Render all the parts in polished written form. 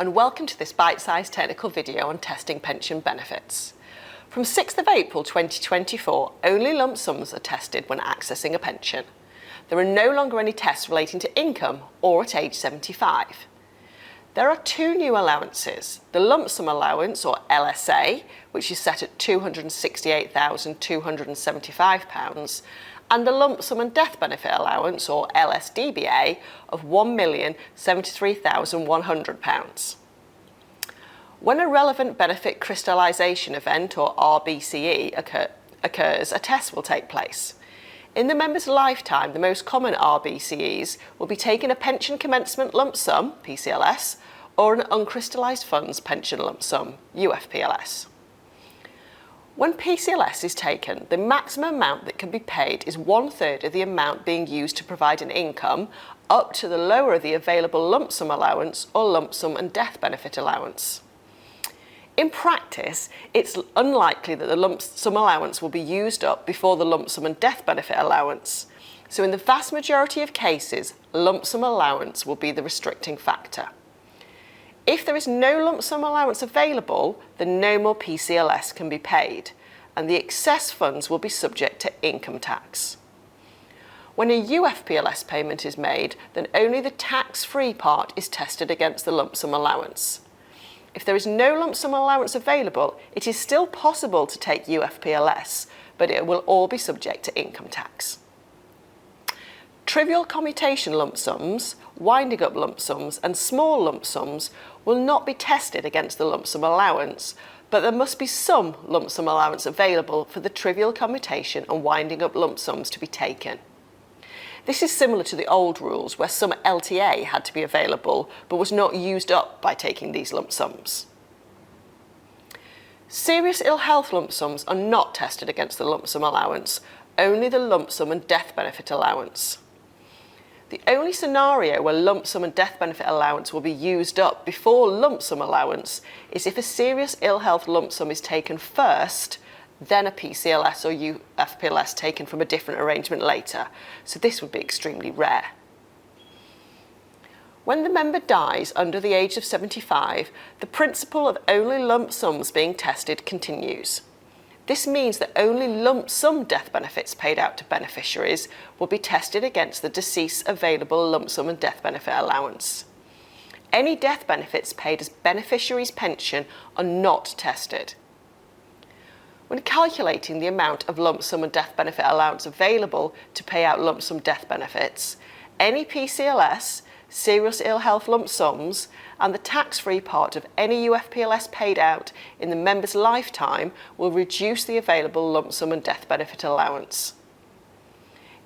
and welcome to this bite-sized technical video on testing pension benefits. From 6th of April 2024, only lump sums are tested when accessing a pension. There are no longer any tests relating to income or at age 75. There are two new allowances, the lump sum allowance or LSA, which is set at £268,275, and the lump sum and death benefit allowance or LSDBA of £1,073,100. When a relevant benefit crystallisation event or RBCE occurs, a test will take place. In the member's lifetime, the most common RBCEs will be taking a pension commencement lump sum, PCLS, or an uncrystallised funds pension lump sum, UFPLS. When PCLS is taken, the maximum amount that can be paid is 1/3 of the amount being used to provide an income up to the lower of the available lump sum allowance or lump sum and death benefit allowance. In practice, it's unlikely that the lump sum allowance will be used up before the lump sum and death benefit allowance. So in the vast majority of cases, lump sum allowance will be the restricting factor. If there is no lump sum allowance available, then no more PCLS can be paid, and the excess funds will be subject to income tax. When a UFPLS payment is made, then only the tax-free part is tested against the lump sum allowance. If there is no lump sum allowance available, it is still possible to take UFPLS, but it will all be subject to income tax. Trivial commutation lump sums, winding up lump sums and small lump sums will not be tested against the lump sum allowance, but there must be some lump sum allowance available for the trivial commutation and winding up lump sums to be taken. This is similar to the old rules where some LTA had to be available but was not used up by taking these lump sums. Serious ill health lump sums are not tested against the lump sum allowance, only the lump sum and death benefit allowance. The only scenario where lump sum and death benefit allowance will be used up before lump sum allowance is if a serious ill health lump sum is taken first, then a PCLS or UFPLS taken from a different arrangement later, so this would be extremely rare. When the member dies under the age of 75, the principle of only lump sums being tested continues. This means that only lump sum death benefits paid out to beneficiaries will be tested against the deceased's available lump sum and death benefit allowance. Any death benefits paid as beneficiary's pension are not tested. When calculating the amount of lump sum and death benefit allowance available to pay out lump sum death benefits, any PCLS, serious ill health lump sums, and the tax-free part of any UFPLS paid out in the member's lifetime will reduce the available lump sum and death benefit allowance.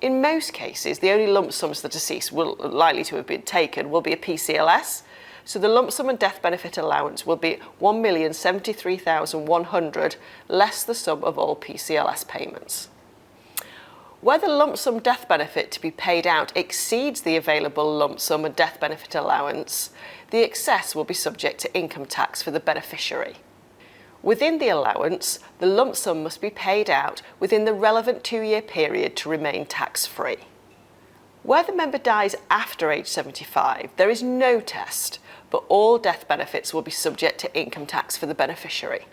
In most cases, the only lump sums the deceased will likely to have been taken will be a PCLS, so the lump sum and death benefit allowance will be £1,073,100 less the sum of all PCLS payments. Where the lump sum death benefit to be paid out exceeds the available lump sum and death benefit allowance, the excess will be subject to income tax for the beneficiary. Within the allowance, the lump sum must be paid out within the relevant 2-year period to remain tax-free. Where the member dies after age 75, there is no test, but all death benefits will be subject to income tax for the beneficiary.